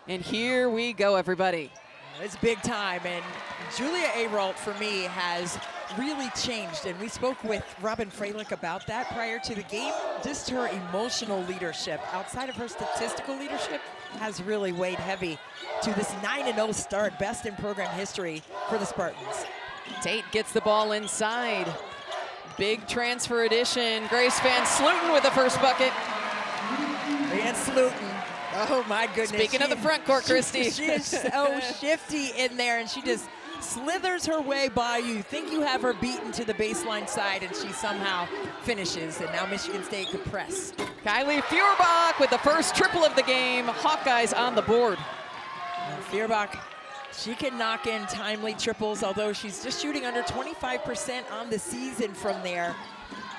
And here we go, everybody. It's big time, and Julia Ayrault, for me, has really changed, and we spoke with Robin Freilich about that prior to the game. Just her emotional leadership, outside of her statistical leadership, has really weighed heavy to this 9-0 start, best in program history for the Spartans. Tate gets the ball inside. Big transfer addition. Grace Van Slooten with the first bucket. Van Slooten. Oh my goodness. Speaking of the front court, Christy. She is so shifty in there, and she just slithers her way by you. You think you have her beaten to the baseline side, and she somehow finishes, and now Michigan State could press. Kylie Feuerbach with the first triple of the game. Hawkeyes on the board. Feuerbach, she can knock in timely triples, although she's just shooting under 25% on the season from there.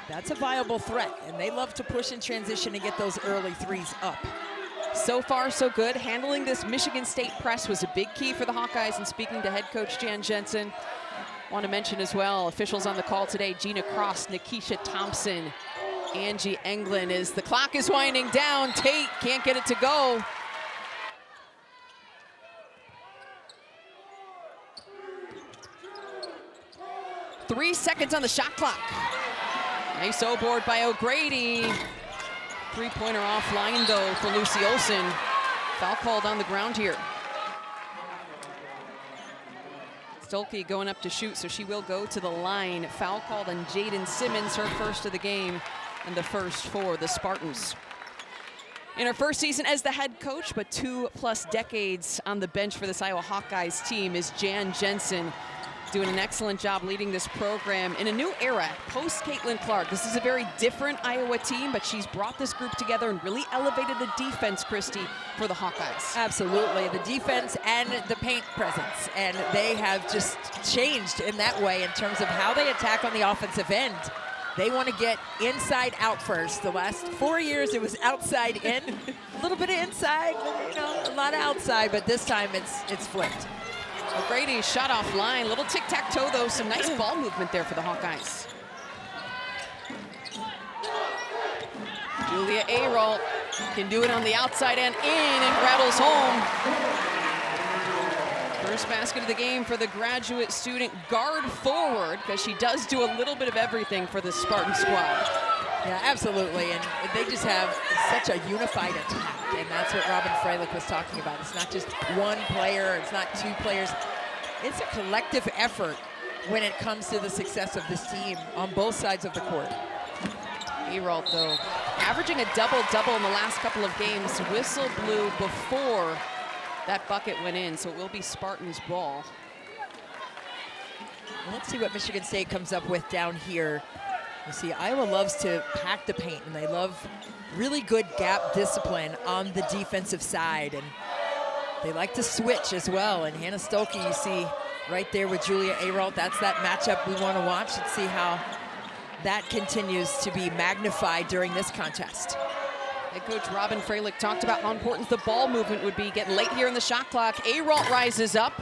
That's a viable threat, and they love to push in transition and get those early threes up. So far, so good. Handling this Michigan State press was a big key for the Hawkeyes, and speaking to head coach Jan Jensen, want to mention as well, officials on the call today, Gina Cross, Nikisha Thompson, Angie Englund. As the clock is winding down, Tate can't get it to go. Three seconds on the shot clock. Nice O-board by O'Grady. Three-pointer offline, though, for Lucy Olsen. Foul called on the ground here. Stolke going up to shoot, so she will go to the line. Foul called on Jaden Simmons, her first of the game, and the first for the Spartans. In her first season as the head coach, but 2+ decades on the bench for this Iowa Hawkeyes team, is Jan Jensen, doing an excellent job leading this program in a new era, post Caitlin Clark. This is a very different Iowa team, but she's brought this group together and really elevated the defense, Christy, for the Hawkeyes. Absolutely, the defense and the paint presence, and they have just changed in that way in terms of how they attack on the offensive end. They want to get inside out first. The last 4 years, it was outside in, a little bit of inside, you know, a lot of outside, but this time it's flipped. O'Grady shot offline. Little tic-tac-toe, though. Some nice ball movement there for the Hawkeyes. Julia Ayrault can do it on the outside and in, and rattles home. First basket of the game for the graduate student guard forward, because she does do a little bit of everything for the Spartan squad. Yeah, absolutely, and they just have such a unified attack, and that's what Robin Freilich was talking about. It's not just one player, it's not two players. It's a collective effort when it comes to the success of this team on both sides of the court. Ayrault, though, averaging a double-double in the last couple of games. Whistle blew before that bucket went in, so it will be Spartans' ball. Well, let's see what Michigan State comes up with down here. You see, Iowa loves to pack the paint, and they love really good gap discipline on the defensive side, and they like to switch as well. And Hannah Stolke, you see right there with Julia Ayrault, that's that matchup we want to watch and see how that continues to be magnified during this contest. Head coach Robin Freilich talked about how important the ball movement would be, getting late here in the shot clock. Ayrault rises up.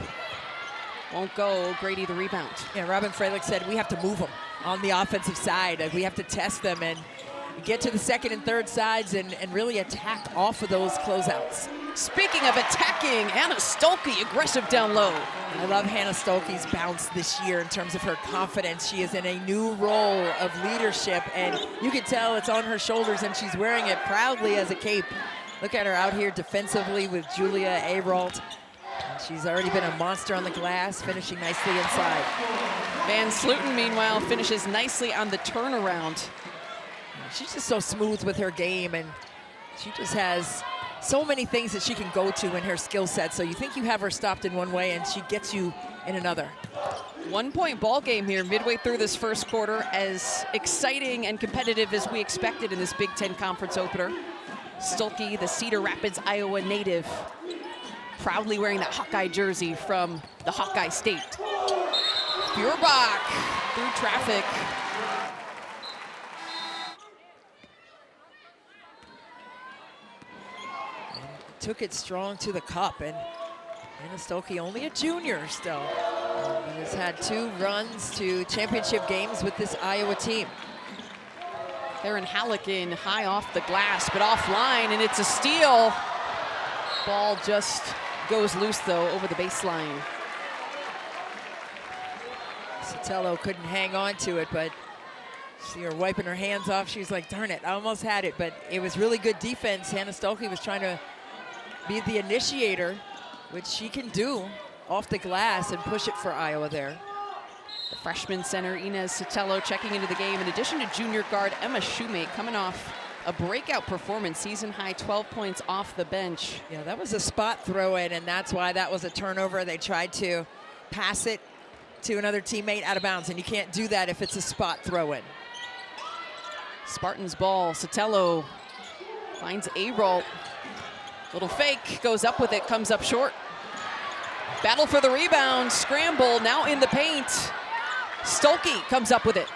Won't go. Grady the rebound. Yeah, Robin Freilich said we have to move them on the offensive side. We have to test them and get to the second and third sides and really attack off of those closeouts. Speaking of attacking, Hannah Stolke, aggressive down low. I love Hannah Stolke's bounce this year in terms of her confidence. She is in a new role of leadership, and you can tell it's on her shoulders, and she's wearing it proudly as a cape. Look at her out here defensively with Julia Ayrault. And she's already been a monster on the glass, finishing nicely inside. Van Slooten, meanwhile, finishes nicely on the turnaround. She's just so smooth with her game, and she just has so many things that she can go to in her skill set. So you think you have her stopped in one way, and she gets you in another. 1-point ball game here midway through this first quarter, as exciting and competitive as we expected in this Big Ten Conference opener. Stolke, the Cedar Rapids, Iowa native, proudly wearing that Hawkeye jersey from the Hawkeye State. Feuerbach through traffic. Took it strong to the cup, and Hannah Stolke, only a junior still, has had 2 runs to championship games with this Iowa team. Theron Halligan high off the glass, but offline, and it's a steal. Ball just goes loose, though, over the baseline. Sotelo couldn't hang on to it, but see her wiping her hands off. She was like, darn it, I almost had it, but it was really good defense. Hannah Stolke was trying to be the initiator, which she can do off the glass and push it for Iowa there. The freshman center, Inez Sotelo, checking into the game, in addition to junior guard Emma Shoemate, coming off a breakout performance, season high 12 points off the bench. Yeah, that was a spot throw in, and that's why that was a turnover. They tried to pass it to another teammate out of bounds, and you can't do that if it's a spot throw in. Spartans ball, Sotelo finds Ayrault. Little fake, goes up with it, comes up short. Battle for the rebound, scramble, now in the paint. Stolke comes up with it.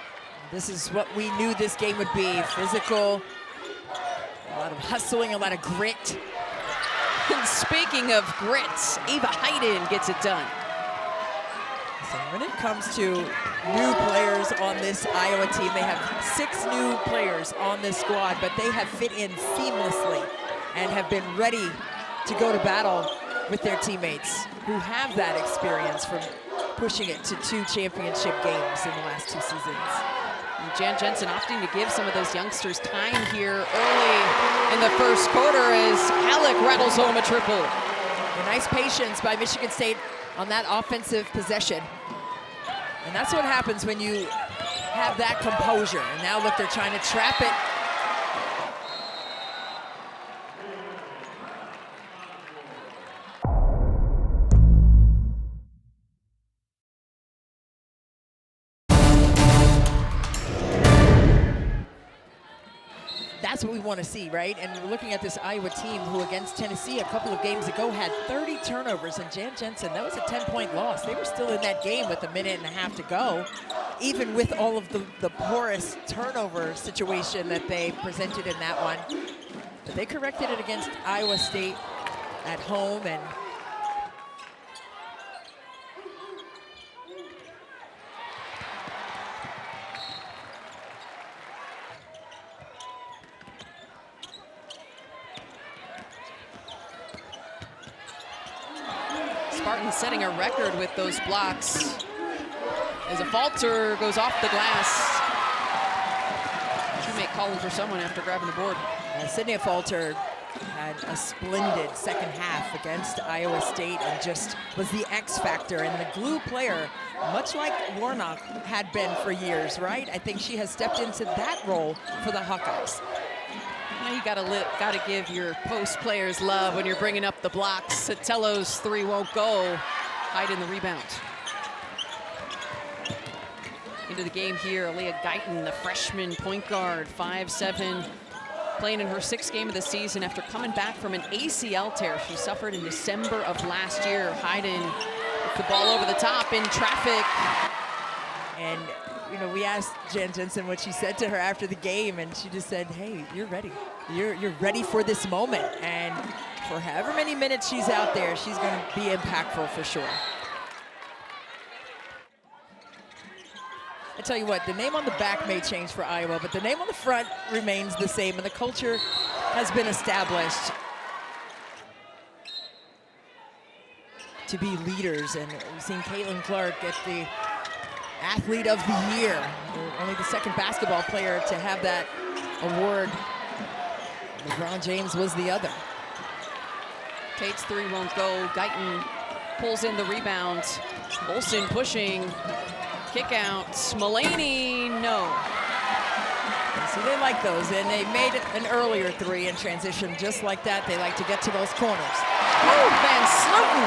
This is what we knew this game would be. Physical, a lot of hustling, a lot of grit. And speaking of grit, Ava Hayden gets it done. So when it comes to new players on this Iowa team, they have 6 new players on this squad, but they have fit in seamlessly and have been ready to go to battle with their teammates who have that experience from pushing it to 2 championship games in the last 2 seasons. And Jan Jensen opting to give some of those youngsters time here early in the first quarter as Halleck rattles home a triple. A nice patience by Michigan State on that offensive possession. And that's what happens when you have that composure. And now look, they're trying to trap it. That's what we want to see, right? And we're looking at this Iowa team who against Tennessee a couple of games ago had 30 turnovers, and Jan Jensen, that was a 10-point loss. They were still in that game with a minute and a half to go, even with all of the porous turnover situation that they presented in that one. But they corrected it against Iowa State at home, and Spartans setting a record with those blocks as a falter goes off the glass. Teammate calling for someone after grabbing the board. Sydney Falter had a splendid second half against Iowa State and just was the X factor and the glue player, much like Warnock had been for years, right? I think she has stepped into that role for the Hawkeyes. Now you gotta give your post players love when you're bringing up the blocks. Sotelo's 3 won't go. Hide in the rebound. Into the game here, Aaliyah Guyton, the freshman point guard, 5'7", playing in her 6th game of the season after coming back from an ACL tear she suffered in December of last year. Hayden with the ball over the top in traffic. And you know, we asked Jan Jensen what she said to her after the game, and she just said, hey, you're ready. You're ready for this moment. And for however many minutes she's out there, she's going to be impactful for sure. I tell you what, the name on the back may change for Iowa, but the name on the front remains the same, and the culture has been established to be leaders. And we've seen Caitlin Clark get the Athlete of the Year, only the 2nd basketball player to have that award. LeBron James was the other. Tate's 3 won't go. Guyton pulls in the rebound. Olsen pushing. Kick out. Mulaney, no. See, they like those, and they made an earlier 3 in transition just like that. They like to get to those corners. Oh, Van Sloten.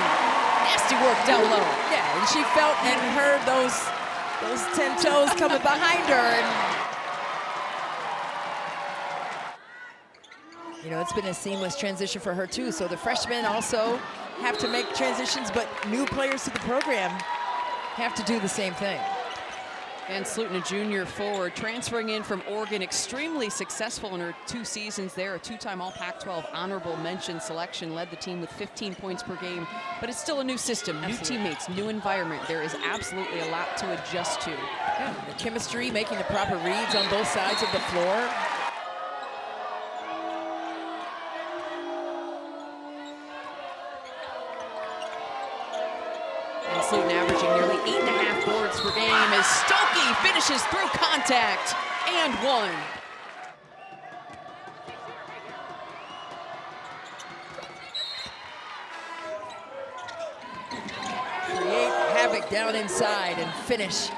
Nasty work down low. Yeah, and she felt and heard those 10 toes coming behind her. And you know, it's been a seamless transition for her too. So the freshmen also have to make transitions, but new players to the program have to do the same thing. Van Sloten, a junior forward, transferring in from Oregon, extremely successful in her 2 seasons there, a 2-time All Pac-12 honorable mention selection, led the team with 15 points per game, but it's still a new system, new teammates, new environment. There is absolutely a lot to adjust to. Yeah, the chemistry, making the proper reads on both sides of the floor. And Slutin averaging nearly 8.5 boards per game as Stokey finishes through contact and one. Create havoc down inside and finish.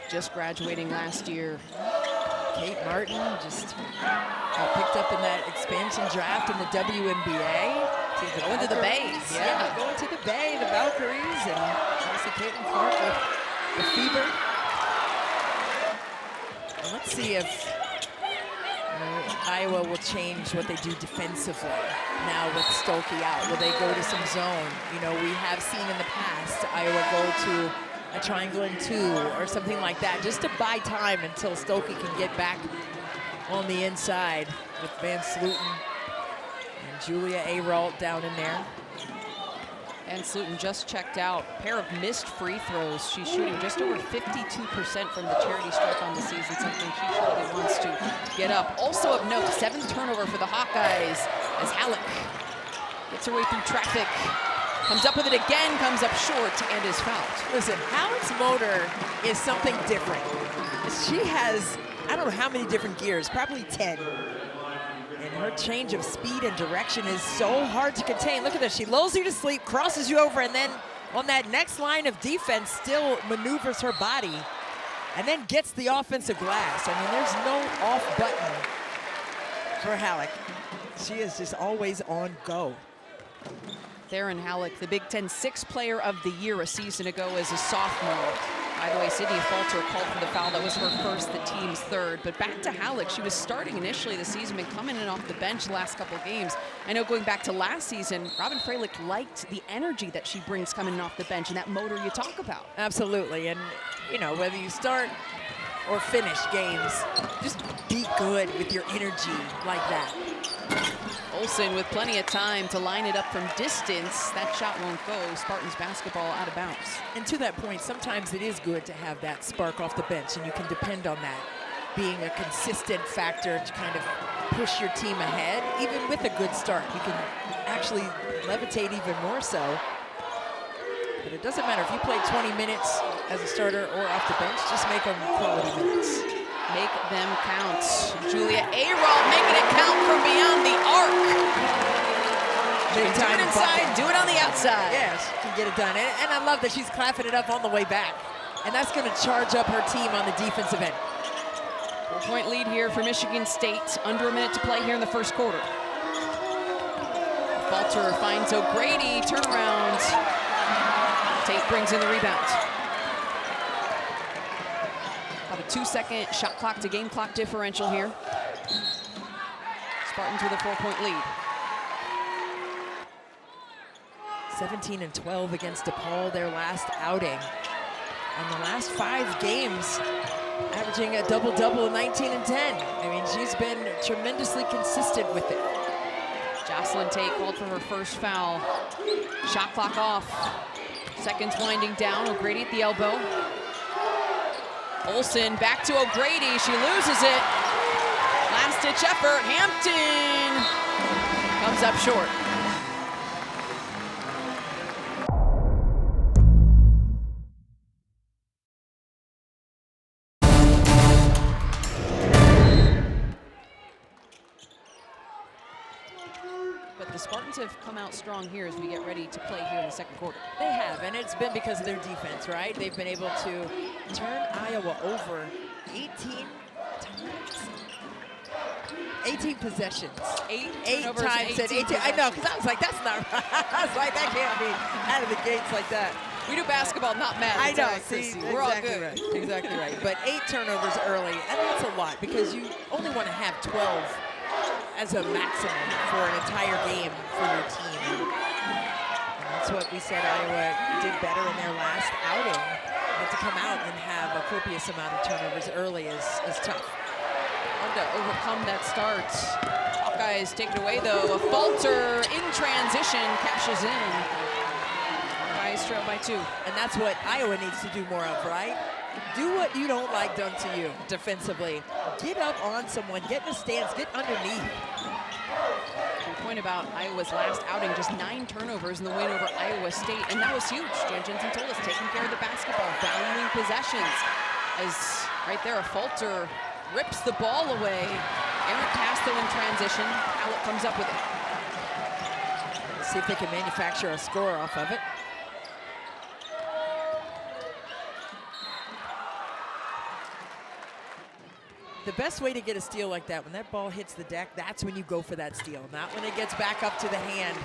Just graduating last year. Kate Martin just got picked up in that expansion draft in the WNBA. Going to the Bays. Yeah, going to the Bay, the Valkyries, and obviously Caitlin Clark with the fever. And let's see if Iowa will change what they do defensively now with Stokey out. Will they go to some zone? You know, we have seen in the past Iowa go to a triangle and two or something like that, just to buy time until Stokey can get back on the inside with Van Slutin and Julia Ayrault down in there. And Slutin just checked out. Pair of missed free throws. She's shooting just over 52% from the charity stripe on the season, something she surely wants to get up. Also of note, 7th turnover for the Hawkeyes as Halleck gets her way through traffic. Comes up with it again, comes up short, and is fouled. Listen, Halleck's motor is something different. She has, I don't know how many different gears, probably 10. And her change of speed and direction is so hard to contain. Look at this, she lulls you to sleep, crosses you over, and then on that next line of defense still maneuvers her body and then gets the offensive glass. I mean, there's no off button for Halleck. She is just always on go. Theron Halleck, the Big Ten Sixth Player of the Year a season ago as a sophomore. By the way, Sydney Falter called for the foul. That was her first, the team's third. But back to Halleck, she was starting initially this season, been coming in off the bench the last couple of games. I know going back to last season, Robin Freilich liked the energy that she brings coming in off the bench and that motor you talk about. Absolutely, and you know, whether you start or finish games, just be good with your energy like that. Olsen with plenty of time to line it up from distance. That shot won't go. Spartans basketball out of bounds. And to that point, sometimes it is good to have that spark off the bench, and you can depend on that being a consistent factor to kind of push your team ahead. Even with a good start, you can actually levitate even more so. But it doesn't matter if you play 20 minutes as a starter or off the bench, just make them quality minutes. Make them count. Julia Ayrault making it count from beyond the arc. She can do it inside, do it on the outside. Yeah, she can get it done. And I love that she's clapping it up on the way back. And that's going to charge up her team on the defensive end. 4-point lead here for Michigan State. Under a minute to play here in the first quarter. Falter finds O'Grady, turnaround. Tate brings in the rebound. About a 2-second shot clock to game clock differential here. Spartans with a 4-point lead. 17 and 12 against DePaul, their last outing. And the last 5 games, averaging a double-double, 19 and 10. I mean, she's been tremendously consistent with it. Jocelyn Tate called for her first foul. Shot clock off. Seconds winding down. O'Grady at the elbow. Olsen back to O'Grady. She loses it. Last-ditch effort. Hampton comes up short. But the Spartans have come out strong here as we get ready to play here in the second quarter. They have, and it's been because of their defense, right? They've been able to turn Iowa over 18 times. 18 possessions. Eight times at 18. I know, because I was like, that's not right. I was like, that can't be out of the gates like that. We do basketball, not math. I know, see, see, we're exactly all good. Right. Exactly right. But 8 turnovers early, and that's a lot because you only want to have 12 as a maximum for an entire game for your team. And that's what we said Iowa did better in their last outing. But to come out and have a copious amount of turnovers early is tough. Hard to overcome that start. Hawkeyes take it away though. A falter in transition, cashes in. Hawkeyes trail by 2. And that's what Iowa needs to do more of, right? Do what you don't like done to you defensively. get up on someone, get in the stands, get underneath. Your point about Iowa's last outing, just 9 turnovers in the win over Iowa State, and that was huge. Jan Jensen told us, taking care of the basketball, valuing possessions. As right there, a Falter rips the ball away. Errant pass though in transition. Hallett comes up with it. Let's see if they can manufacture a score off of it. The best way to get a steal like that, when that ball hits the deck, that's when you go for that steal, not when it gets back up to the hand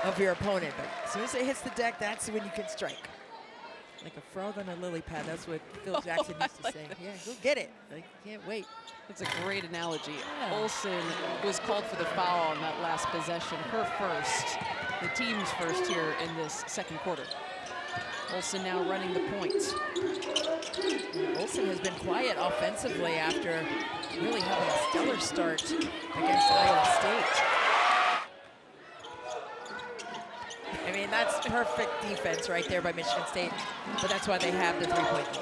of your opponent. But as soon as it hits the deck, that's when you can strike. Like a frog on a lily pad, that's what Phil Jackson used to say. Yeah, go get it. I can't wait. That's a great analogy. Yeah. Olsen was called for the foul on that last possession, her first, the team's first here in this second quarter. Olsen now running the point. Olsen has been quiet offensively after really having a stellar start against Iowa State. I mean, that's perfect defense right there by Michigan State, but that's why they have the 3-point lead.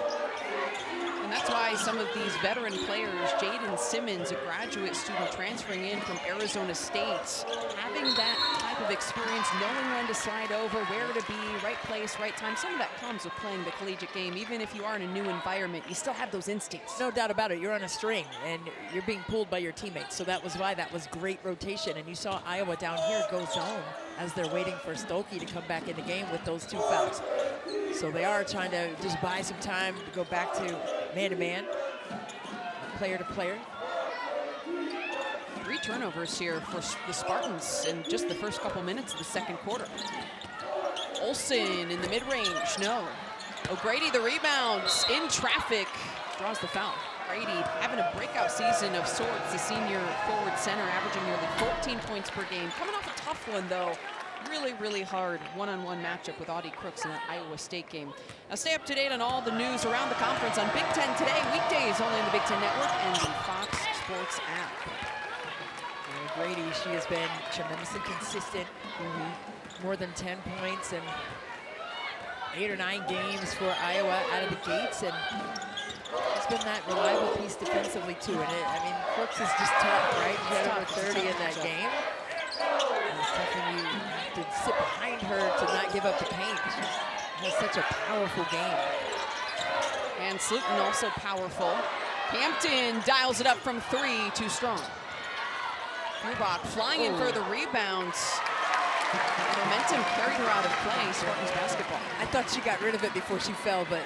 And that's why some of these veteran players, Jaden Simmons, a graduate student transferring in from Arizona State, having that type of experience, knowing when to slide over, where to be, right place, right time. Some of that comes with playing the collegiate game. Even if you are in a new environment, you still have those instincts. No doubt about it. You're on a string, and you're being pulled by your teammates. So that was why that was great rotation. And you saw Iowa down here go zone as they're waiting for Stolke to come back in the game with those 2 fouls. So they are trying to just buy some time to go back to man-to-man, player-to-player. 3 turnovers here for the Spartans in just the first couple minutes of the second quarter. Olsen in the mid-range, no. O'Grady the rebounds, in traffic, draws the foul. Grady having a breakout season of sorts, the senior forward center, averaging nearly 14 points per game. Coming off a tough one though. Really, really hard one-on-one matchup with Audie Crooks in that Iowa State game. Now stay up to date on all the news around the conference on Big Ten Today, weekdays only on the Big Ten Network and the Fox Sports app. Grady, she has been tremendously consistent. More than 10 points in 8 or 9 games for Iowa out of the gates, and she's been that reliable piece defensively too. And I mean, Crooks is just tough, right? She had over 30 in that game. And it's tough when you have to sit behind her to not give up the paint. She has such a powerful game. And Slutin also powerful. Hampton dials it up from 3, too strong. Rubach flying in for the rebounds. Momentum carried her out of play, Spartans basketball. I thought she got rid of it before she fell, but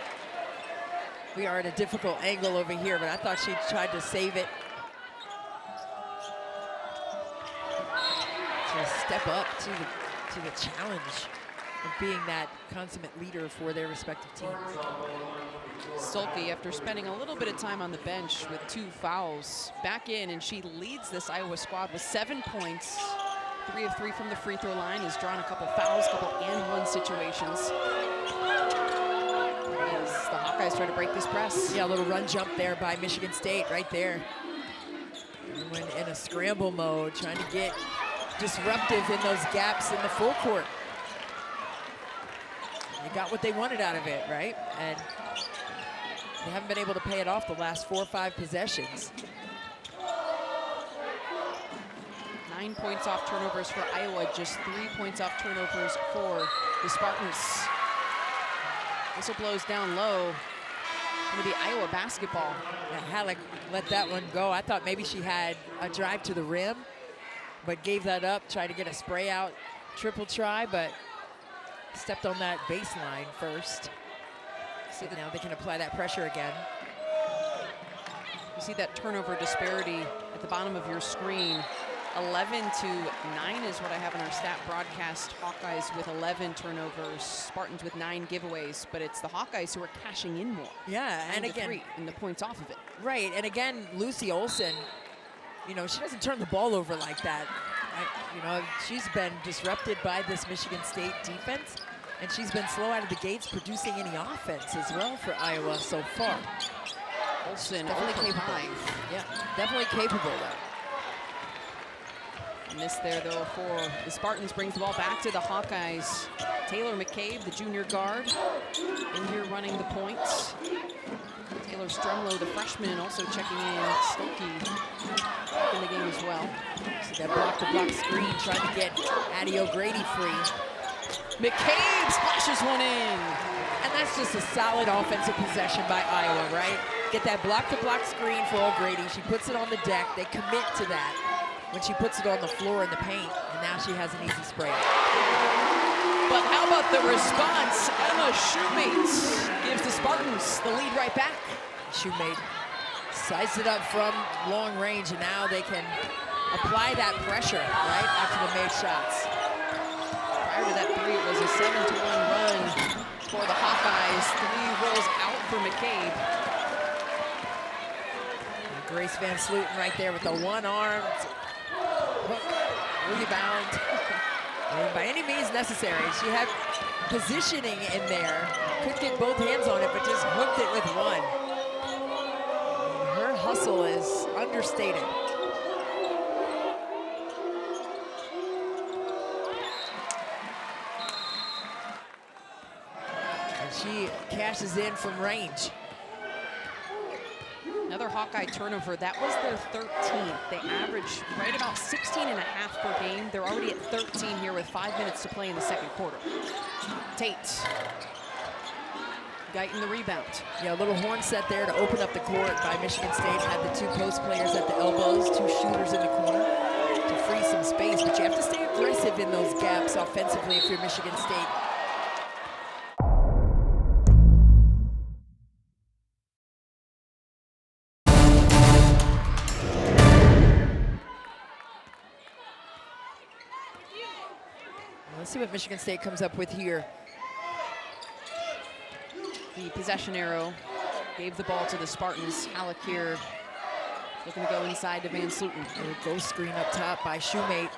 we are at a difficult angle over here, but I thought she tried to save it. To step up to the challenge of being that consummate leader for their respective teams. Stolke, after spending a little bit of time on the bench with 2 fouls, back in, and she leads this Iowa squad with 7 points. 3 of 3 from the free throw line, has drawn a couple fouls, couple and-one situations. As the Hawkeyes try to break this press. Yeah, a little run jump there by Michigan State right there. When in a scramble mode, trying to get disruptive in those gaps in the full court. They got what they wanted out of it, right? And they haven't been able to pay it off the last 4 or 5 possessions. 9 points off turnovers for Iowa, just 3 points off turnovers for the Spartans. Whistle blows down low. Gonna be Iowa basketball. Yeah, Halleck let that one go. I thought maybe she had a drive to the rim, but gave that up, tried to get a spray out triple try, but stepped on that baseline first. So now they can apply that pressure again. You see that turnover disparity at the bottom of your screen. 11 to 9 is what I have in our stat broadcast. Hawkeyes with 11 turnovers, Spartans with 9 giveaways, but it's the Hawkeyes who are cashing in more. Yeah, and again, 3 and the points off of it. Right, and again, Lucy Olsen, you know, she doesn't turn the ball over like that. You know, she's been disrupted by this Michigan State defense, and she's been slow out of the gates producing any offense as well for Iowa so far. Olsen Definitely over capable. 5. Yeah, definitely capable though. Miss there though for the Spartans, brings the ball back to the Hawkeyes. Taylor McCabe, the junior guard, in here running the points. Taylor Strumlow, the freshman, also checking in. Stokey in the game as well. See that block-to-block screen trying to get Addie O'Grady free. McCabe splashes one in. And that's just a solid offensive possession by Iowa, right? Get that block-to-block screen for O'Grady. She puts it on the deck. They commit to that when she puts it on the floor in the paint. And now she has an easy spray. But how about the response? Emma Shoemate gives the Spartans the lead right back. Shoemate sized it up from long range, and now they can apply that pressure, right, after the made shots. Prior to that three, it was a 7-1 run for the Hawkeyes. Three rolls out for McCabe. And Grace Van Slooten right there with the one-armed hook, rebound. And by any means necessary. She had positioning in there. Couldn't get both hands on it, but just hooked it with one. And her hustle is understated. And she cashes in from range. Another Hawkeye turnover. That was their 13th. They average right about 16.5 per game. They're already at 13 here with 5 minutes to play in the second quarter. Tate. Guyton the rebound. Yeah, a little horn set there to open up the court by Michigan State. Had the two post players at the elbows, two shooters in the corner to free some space. But you have to stay aggressive in those gaps offensively if you're Michigan State. Let's see what Michigan State comes up with here. The possession arrow gave the ball to the Spartans. Halleck here looking to go inside to Van Slooten. A ghost screen up top by Shoemate.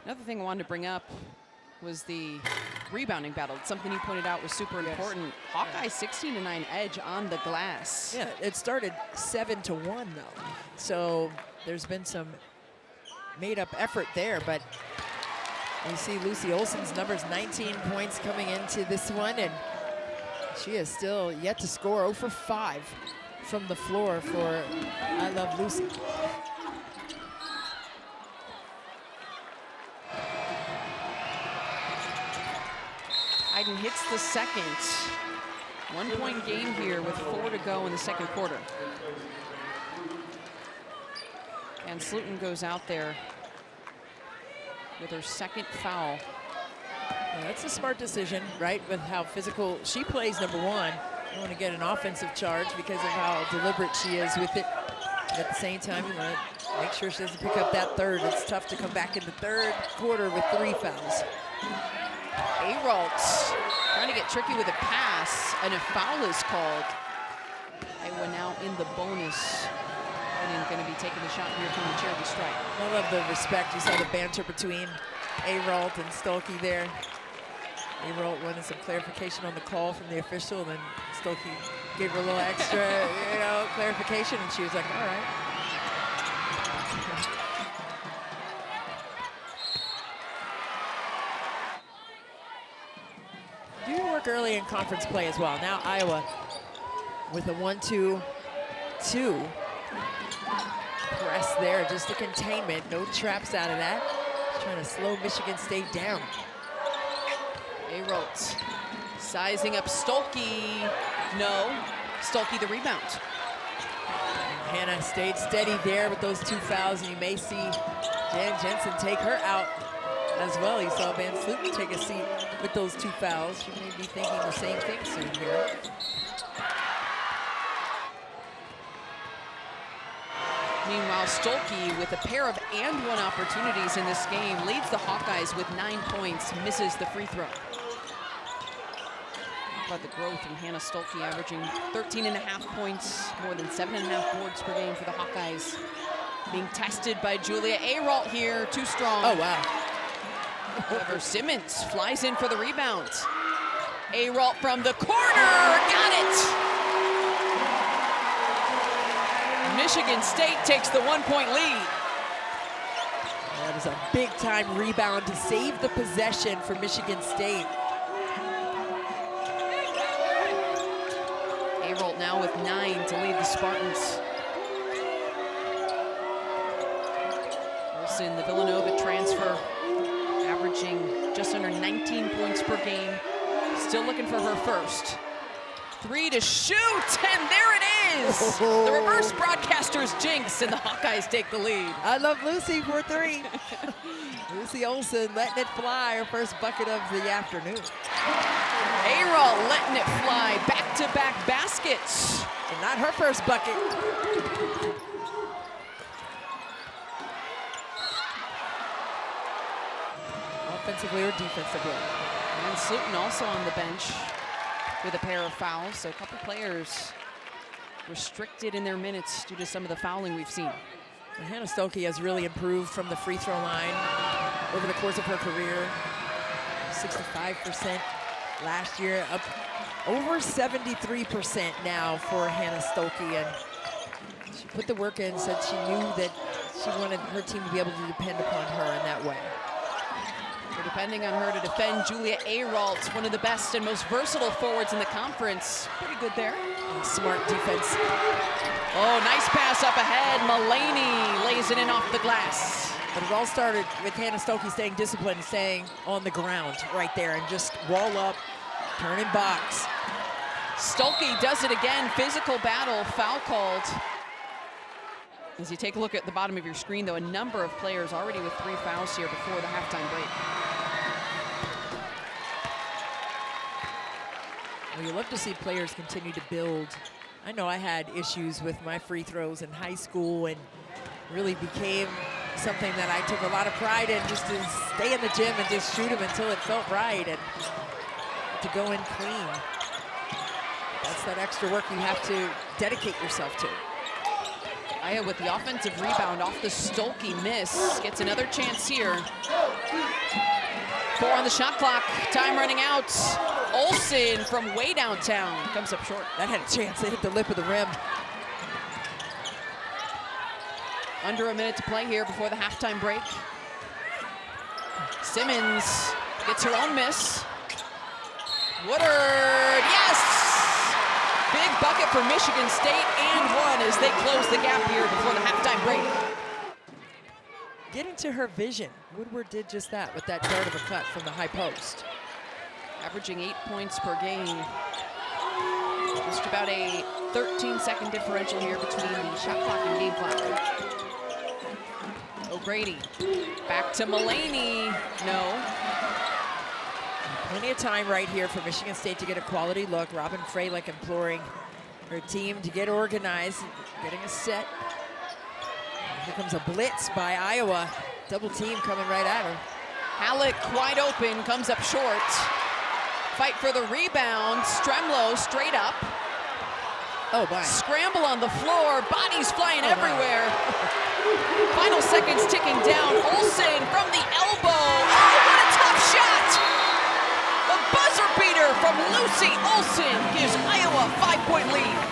Another thing I wanted to bring up was the rebounding battle. It's something you pointed out was super important. Hawkeye 16-9 edge on the glass. Yeah, it started 7-1 though. So there's been some made up effort there, but you see Lucy Olson's numbers, 19 points coming into this one, and she is still yet to score. 0 for 5 from the floor for I Love Lucy. Hayden hits the second. 1 point game here with 4 to go in the second quarter. And Slooten goes out there with her second foul. Yeah, that's a smart decision, right? With how physical she plays, number one. You want to get an offensive charge because of how deliberate she is with it. But at the same time, you want to make sure she doesn't pick up that third. It's tough to come back in the third quarter with 3 fouls. Ayrault trying to get tricky with a pass, and a foul is called. Iowa now in the bonus. And going to be taking the shot here from the charity stripe. I love the respect. You saw the banter between Ayrault and Stolke there. Ayrault wanted some clarification on the call from the official, and then Stolke gave her a little extra, clarification, and she was like, all right. Do your work early in conference play as well. Now Iowa with a 1-2-2. Press there, just a containment, no traps out of that. Just trying to slow Michigan State down. Ayrault sizing up Stolke. No, Stolke the rebound. Hannah stayed steady there with those 2 fouls, and you may see Jan Jensen take her out as well. You saw Van Slooten take a seat with those 2 fouls. She may be thinking the same thing soon here. Meanwhile, Stolke with a pair of and one opportunities in this game leads the Hawkeyes with 9 points, misses the free throw. How about the growth from Hannah Stolke, averaging 13.5 points, more than 7.5 boards per game for the Hawkeyes. Being tested by Julia Ayrault here, too strong. Oh, wow. However, Simmons flies in for the rebound. Ayrault from the corner, got it! Michigan State takes the 1-point lead. That is a big-time rebound to save the possession for Michigan State. Ayrault now with 9 to lead the Spartans. Olsen, the Villanova transfer, averaging just under 19 points per game. Still looking for her first. 3 to shoot, and there it is! The reverse broadcaster's jinx, and the Hawkeyes take the lead. I love Lucy for 3. Lucy Olsen letting it fly, her first bucket of the afternoon. Ayrault letting it fly, back-to-back baskets. And not her first bucket. Offensively or defensively. And Slutin also on the bench with a pair of fouls, so a couple players restricted in their minutes due to some of the fouling we've seen. And Hannah Stolke has really improved from the free throw line over the course of her career. 65% last year, up over 73% now for Hannah Stolke. And she put the work in, said she knew that she wanted her team to be able to depend upon her in that way. We're depending on her to defend Julia Ayrault, one of the best and most versatile forwards in the conference. Pretty good there. And smart defense. Oh, nice pass up ahead. Mulaney lays it in off the glass. But it all started with Hannah Stolke staying disciplined, staying on the ground right there, and just wall up, turn and box. Stolke does it again. Physical battle, foul called. As you take a look at the bottom of your screen, though, a number of players already with 3 fouls here before the halftime break. Well, you love to see players continue to build. I know I had issues with my free throws in high school, and really became something that I took a lot of pride in, just to stay in the gym and just shoot them until it felt right, and to go in clean. That's that extra work you have to dedicate yourself to. Aya with the offensive rebound off the Stolke miss. Gets another chance here. 4 on the shot clock. Time running out. Olsen from way downtown comes up short. That had a chance. They hit the lip of the rim. Under a minute to play here before the halftime break. Simmons gets her own miss. Woodard, yes! Big bucket for Michigan State, and one as they close the gap here before the halftime break. Get into her vision. Woodward did just that with that dart of a cut from the high post. Averaging 8 points per game. Just about a 13-second differential here between the shot clock and game clock. O'Grady, back to Mulaney, no. Plenty of time right here for Michigan State to get a quality look. Robin Freilich imploring her team to get organized, getting a set. Here comes a blitz by Iowa. Double team coming right at her. Halleck wide open, comes up short. Fight for the rebound. Stremlo straight up. Oh, my. Scramble on the floor, bodies flying everywhere. Final seconds ticking down. Olsen from the elbow. Oh, what a tough shot! A buzzer beater from Lucy Olsen gives Iowa a 5-point lead.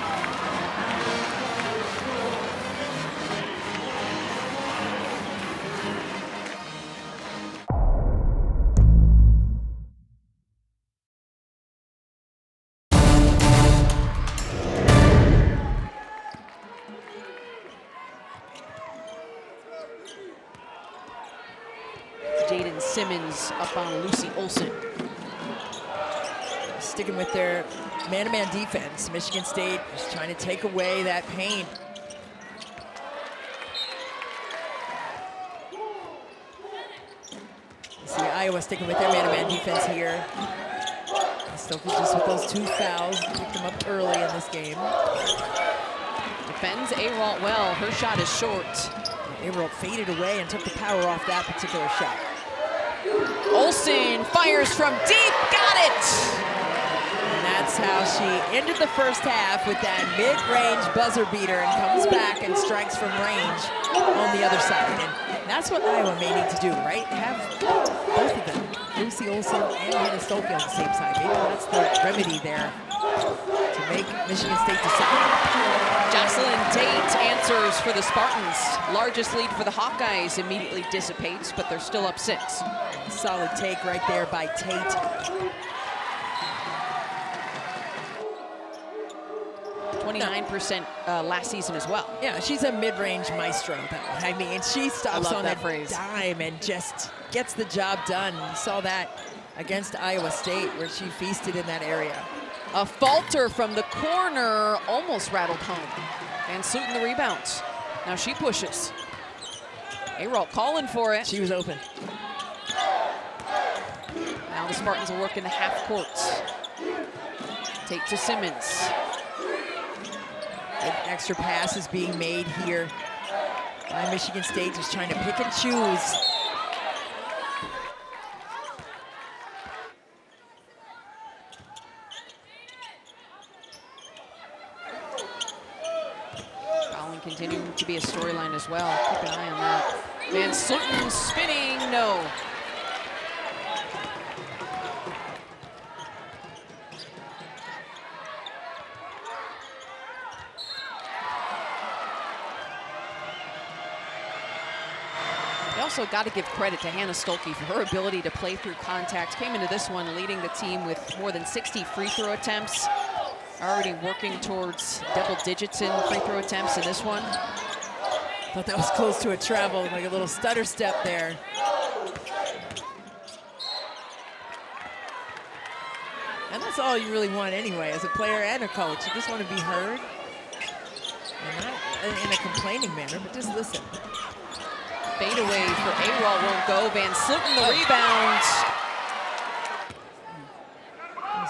Simmons up on Lucy Olsen. Sticking with their man-to-man defense. Michigan State is trying to take away that pain. See Iowa sticking with their man-to-man defense here. Stokes just with those 2 fouls, picked them up early in this game. Defends Ayrault well. Her shot is short. Ayrault faded away and took the power off that particular shot. Olsen fires from deep, got it! And that's how she ended the first half with that mid-range buzzer beater and comes back and strikes from range on the other side. And that's what Iowa may need to do, right? Have both of them, Lucy Olsen and Hannah Stolke on the same side. Maybe that's the remedy there to make Michigan State decide. Jocelyn Tate answers for the Spartans. Largest lead for the Hawkeyes immediately dissipates, but they're still up 6. Solid take right there by Tate. 29% last season as well. Yeah, she's a mid-range maestro, though. I mean, she stops on a dime and just gets the job done. You saw that against Iowa State, where she feasted in that area. A falter from the corner almost rattled home. Van Sluten the rebounds. Now she pushes. Ayrault calling for it. She was open. Now the Spartans will work in the half courts. Take to Simmons. An extra pass is being made here by Michigan State, just trying to pick and choose. Fouling continuing to be a storyline as well. Keep an eye on that. Van Sluten spinning, no. Also got to give credit to Hannah Stolke for her ability to play through contact. Came into this one leading the team with more than 60 free throw attempts. Already working towards double digits in free throw attempts in this one. Thought that was close to a travel, like a little stutter step there. And that's all you really want anyway as a player and a coach. You just want to be heard. And not in a complaining manner, but just listen. Fade away for Ayrault won't go. Van Sluten the rebound.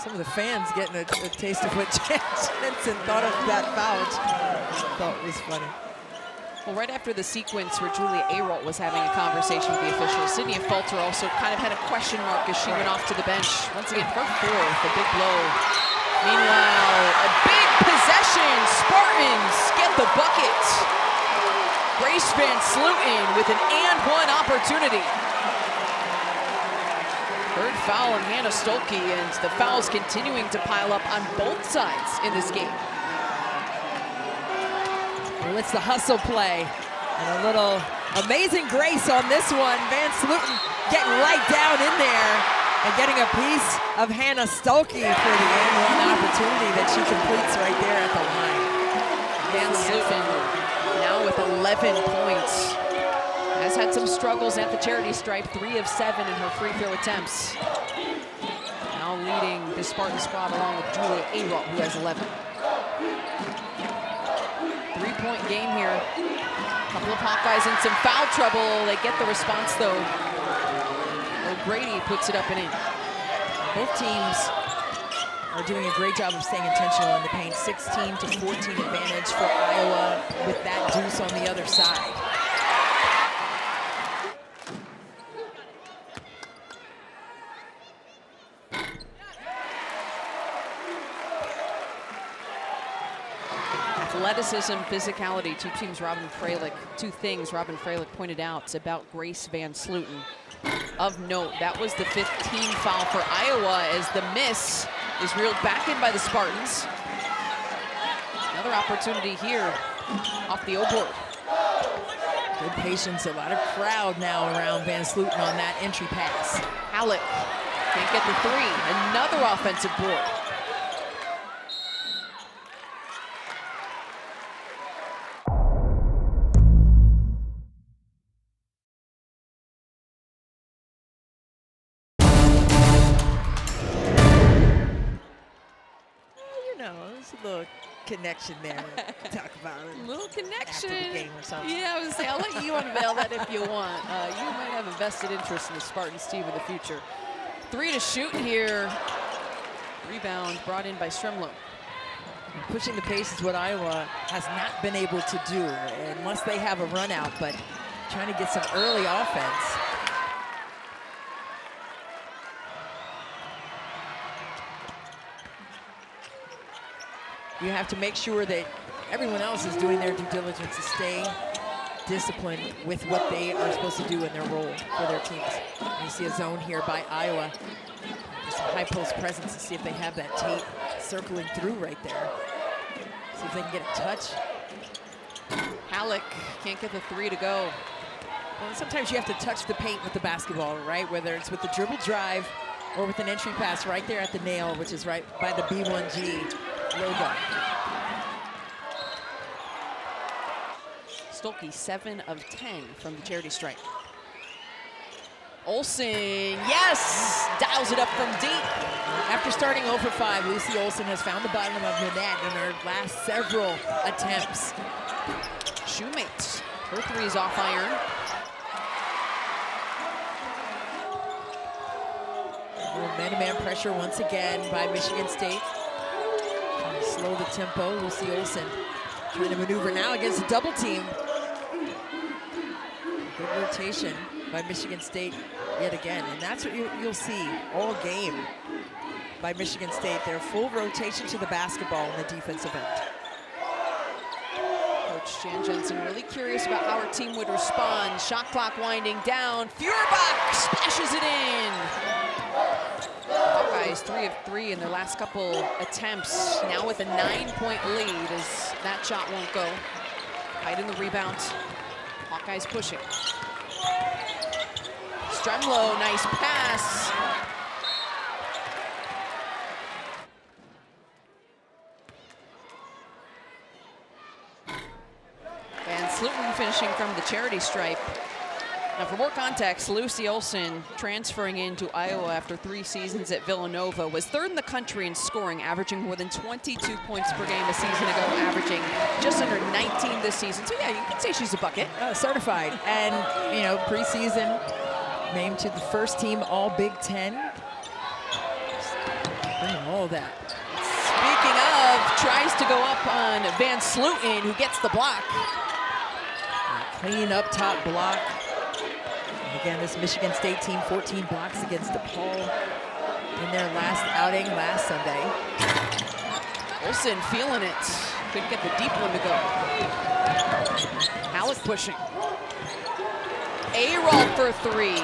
Some of the fans getting a taste of what Jensen thought of that foul. I thought it was funny. Well, right after the sequence where Julia Ayrault was having a conversation with the officials, Sydney Falter also kind of had a question mark as she went off to the bench. Once again, her fourth, a big blow. Meanwhile, a big possession. Spartans get the bucket. Grace Van Sluten with an and-one opportunity. Third foul on Hannah Stolke, and the fouls continuing to pile up on both sides in this game. Well, it's the hustle play. And a little amazing grace on this one. Van Sluten getting right down in there and getting a piece of Hannah Stolke for the and-one opportunity that she completes right there at the line. Van Sluten now with 11 points. Has had some struggles at the charity stripe, 3 of 7 in her free throw attempts. Now leading the Spartan squad along with Julia Ayrault, who has 11. 3-point game here. Couple of Hawkeyes in some foul trouble. They get the response though. O'Grady puts it up and in. Both teams are doing a great job of staying intentional in the paint. 16 to 14 advantage for Iowa with that deuce on the other side. Athleticism, physicality, two things Robin Freilich pointed out about Grace Van Sluten. Of note, that was the 15th team foul for Iowa as the miss is reeled back in by the Spartans. Another opportunity here off the O-board. Good patience, a lot of crowd now around Van Sluten on that entry pass. Halleck can't get the three, another offensive board. There's a little connection there. Talk about it. A little connection. After the game or something. Yeah, I was saying, I'll let you unveil that if you want. You might have a vested interest in the Spartans team in the future. 3 to shoot here. Rebound brought in by Stremlo. Pushing the pace is what Iowa has not been able to do unless they have a run out, but trying to get some early offense. You have to make sure that everyone else is doing their due diligence to stay disciplined with what they are supposed to do in their role for their teams. And you see a zone here by Iowa. Just a high post presence to see if they have that tape circling through right there. See if they can get a touch. Halleck can't get the 3 to go. Well, sometimes you have to touch the paint with the basketball, right? Whether it's with the dribble drive or with an entry pass right there at the nail, which is right by the B1G logo. Stolke 7 of 10 from the charity stripe. Olsen, yes! Dials it up from deep. After starting 0 for 5, Lucy Olsen has found the bottom of the net in her last several attempts. Shoemate, her 3 is off iron. Man-to-man pressure once again by Michigan State. Trying to slow the tempo. Lucy Olsen trying to maneuver now against a double team. Good rotation by Michigan State yet again, and that's what you'll see all game by Michigan State. Their full rotation to the basketball in the defensive end. Coach Jan Jensen really curious about how her team would respond. Shot clock winding down. Feuerbach splashes it in. Hawkeyes 3 of 3 in their last couple attempts. Now with a 9-point lead as that shot won't go. Hiding the rebound. Hawkeyes pushing. Stremlow, nice pass. And Slutin finishing from the charity stripe. Now for more context, Lucy Olsen transferring into Iowa after 3 seasons at Villanova was 3rd in the country in scoring, averaging more than 22 points per game a season ago, averaging just under 19 this season. So yeah, you can say she's a bucket. Certified. And, you know, preseason named to the first team All Big Ten. Bringing all of that. Speaking of, tries to go up on Van Sluten, who gets the block. Clean up top block. And again, this Michigan State team, 14 blocks against DePaul in their last outing last Sunday. Olsen feeling it. Couldn't get the deep one to go. Halleck pushing. Ayrault for 3.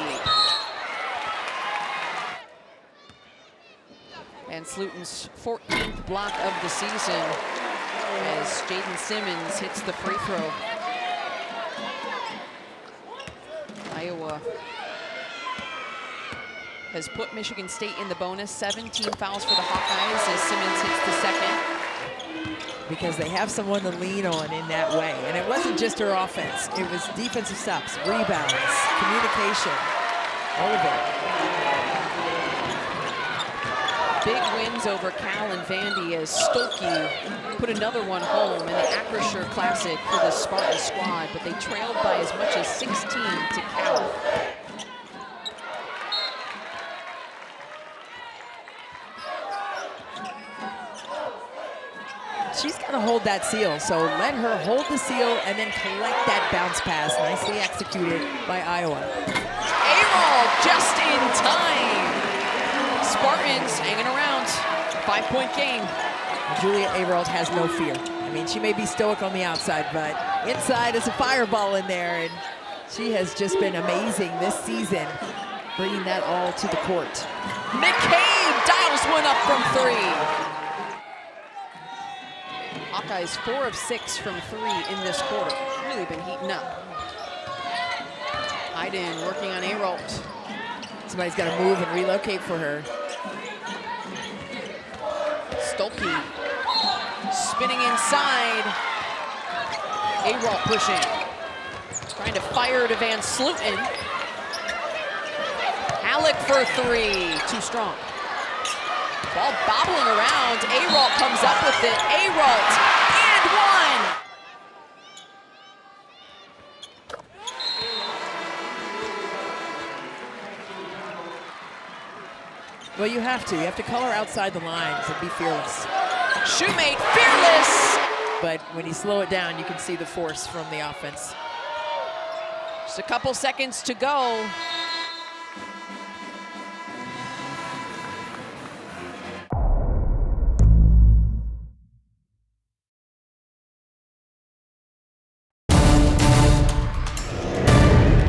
And Sluten's 14th block of the season as Jaden Simmons hits the free throw. Iowa has put Michigan State in the bonus. 17 fouls for the Hawkeyes as Simmons hits the second. Because they have someone to lean on in that way. And it wasn't just her offense. It was defensive stops, rebounds, communication, all of it. Big wins over Cal and Vandy as Stolke put another one home in the Acrisure Classic for the Spartans squad, but they trailed by as much as 16 to Cal. She's got to hold that seal, so let her hold the seal and then collect that bounce pass. Nicely executed by Iowa. Ayrault just in time. Spartans hanging around. 5-point game. Julia Ayrault has no fear. I mean, she may be stoic on the outside, but inside is a fireball in there, and she has just been amazing this season, bringing that all to the court. McCabe dials one up from 3. Hawkeyes 4 of 6 from 3 in this quarter. Really been heating up. Hayden working on Ayrault. Somebody's got to move and relocate for her. Stolke spinning inside. Ayrault pushing. Trying to fire to Van Sluten. Halleck for 3. Too strong. Ball bobbling around. Ayrault comes up with it. Ayrault and 1. Well, you have to. You have to color outside the lines and be fearless. Shoemate, fearless! But when you slow it down, you can see the force from the offense. Just a couple seconds to go.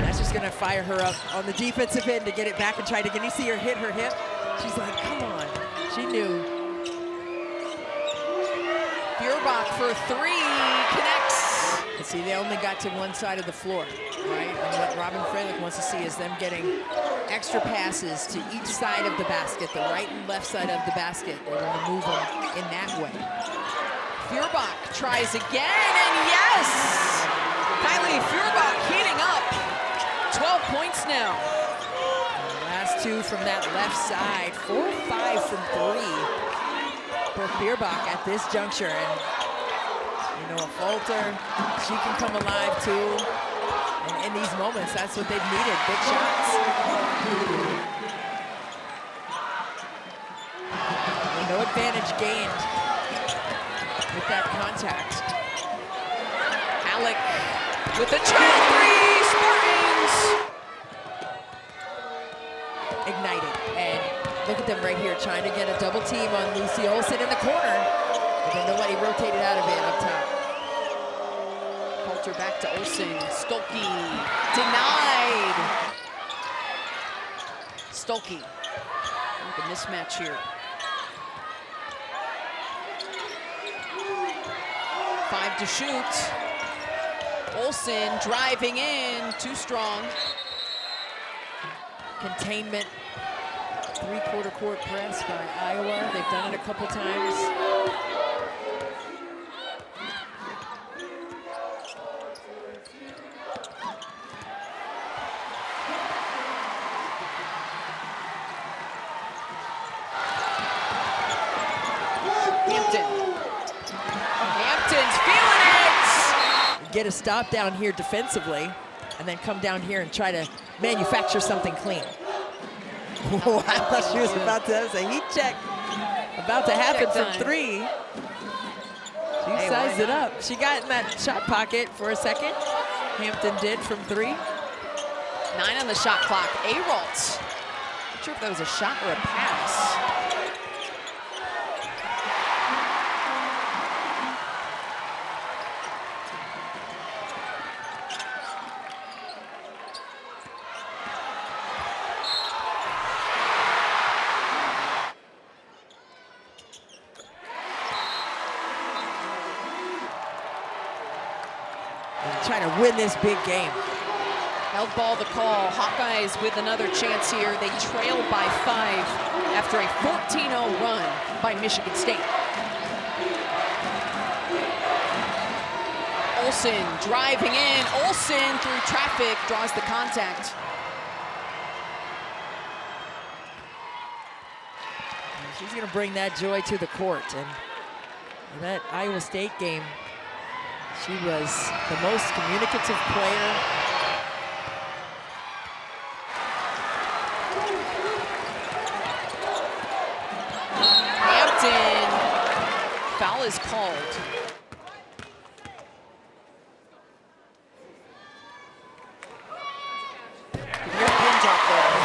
That's just gonna fire her up on the defensive end to get it back and try to, can you see her hit her hip? She's like, come on. She knew. Feuerbach for 3, connects. And see, they only got to one side of the floor, right? And what Robin Freilich wants to see is them getting extra passes to each side of the basket, the right and left side of the basket. They want to move them in that way. Feuerbach tries again, and yes! Kylie Feuerbach heating up. 12 points now. Last two from that left side. 4-5 from 3 for Feuerbach at this juncture. And you know, a falter, she can come alive too. And in these moments, that's what they've needed, big shots. And no advantage gained with that contact. Alec with the trail three, Spartans! Ignited, and look at them right here, trying to get a double team on Lucy Olsen in the corner. But then nobody rotated out of it up top. Coulter back to Olsen. Stolke denied. Stolke. Look at mismatch here. 5 to shoot. Olsen driving in, too strong. Containment, three-quarter court press by Iowa. They've done it a couple times. Hampton's feeling it! Get a stop down here defensively, and then come down here and try to manufacture something clean. Whoa, I thought she was about to say heat check. About to happen from 3. She sized it up. She got in that shot pocket for a second. Hampton did from 3. 9 on the shot clock. Ayrault. Not sure if that was a shot or a pass. Trying to win this big game. Held ball the call. Hawkeyes with another chance here. They trail by 5 after a 14-0 run by Michigan State. Olsen driving in. Olsen through traffic draws the contact. She's going to bring that joy to the court. And in that Iowa State game, she was the most communicative player. Hampton, foul is called.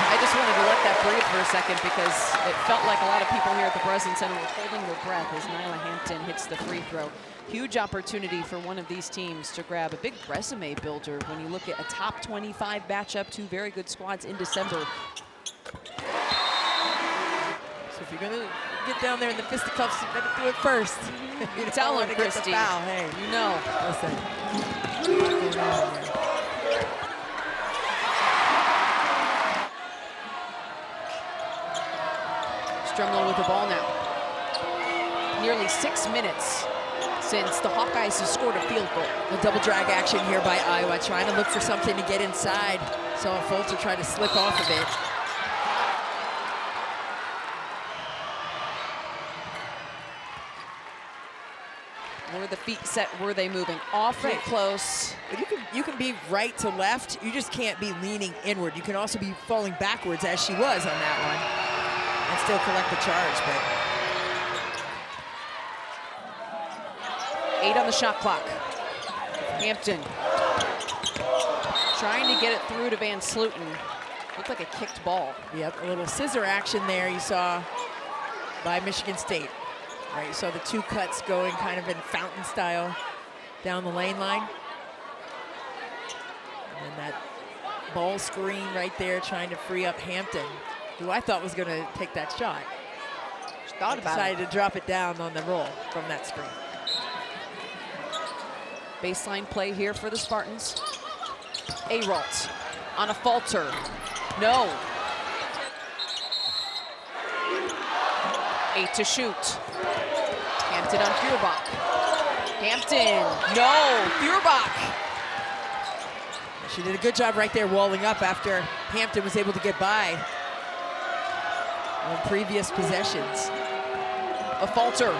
I just wanted to let that breathe for a second because it felt like a lot of people here at the Breslin Center were holding their breath as Nyla Hampton hits the free throw. Huge opportunity for one of these teams to grab a big resume builder when you look at a top 25 matchup, 2 very good squads in December. So if you're gonna get down there in the fisticuffs, you better do it first. You Tell him, Christy. Hey, you know. Listen. Strumlow with the ball now. Nearly 6 minutes since the Hawkeyes have scored a field goal. A double drag action here by Iowa, trying to look for something to get inside. Saw Fulter try to slip off of it. Were the feet set? Were they moving? Awfully close. But you can be right to left. You just can't be leaning inward. You can also be falling backwards, as she was on that one, and still collect the charge. But 8 on the shot clock. Hampton trying to get it through to Van Sluten. Looked like a kicked ball. yep, a little scissor action there you saw by Michigan State. Right, you saw the 2 cuts going kind of in fountain style down the lane line. And then that ball screen right there trying to free up Hampton, who I thought was going to take that shot. She thought about it. Decided to drop it down on the roll from that screen. Baseline play here for the Spartans. Ayrault on a falter. No. 8 to shoot. Hampton on Feuerbach. Hampton, no, Feuerbach She did a good job right there walling up after Hampton was able to get by on previous possessions. A falter,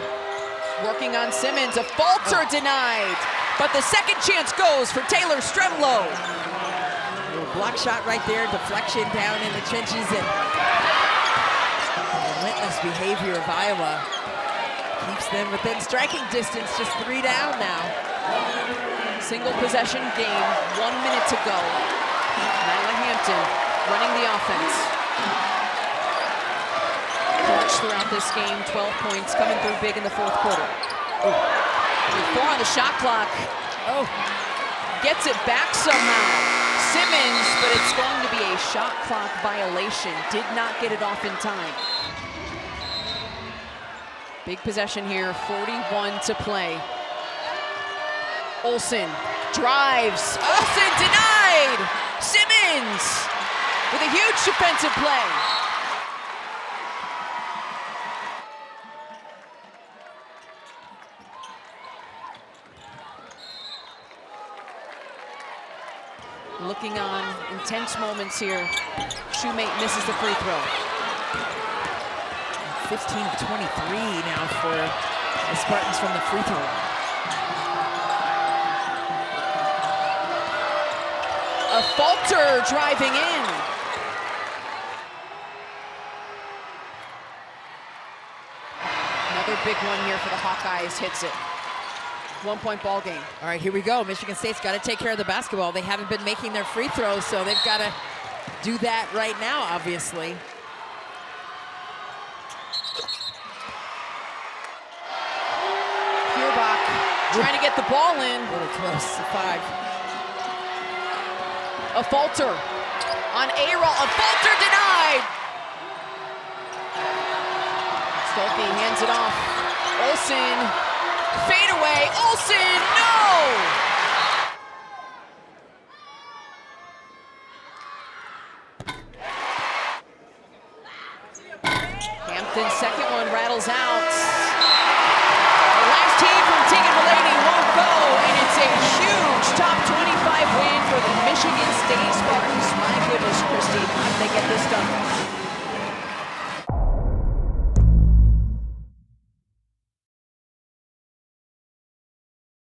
working on Simmons. A falter denied, but the second chance goes for Taylor Stremlow. Block shot right there, deflection down in the trenches, and relentless behavior of Iowa keeps them within striking distance, just 3 down now. Single possession game, 1 minute to go. Nyla Hampton running the offense. Clutch throughout this game, 12 points, coming through big in the fourth quarter. With 4 on the shot clock. Gets it back somehow. Simmons, but it's going to be a shot clock violation. Did not get it off in time. Big possession here, 41 to play. Olsen drives. Olsen denied. Simmons with a huge defensive play. Looking on intense moments here. Shoemate misses the free throw. 15 of 23 now for the Spartans from the free throw line. A falter driving in. Another big one here for the Hawkeyes, hits it. 1-point ball game. All right, here we go. Michigan State's got to take care of the basketball. They haven't been making their free throws, so they've got to do that right now, obviously. Feuerbach trying to get the ball in. A little close to 5. A falter on Ayrault. A falter denied. Stolke hands it off. Olsen. Fade away, Olsen, no! Hampton's second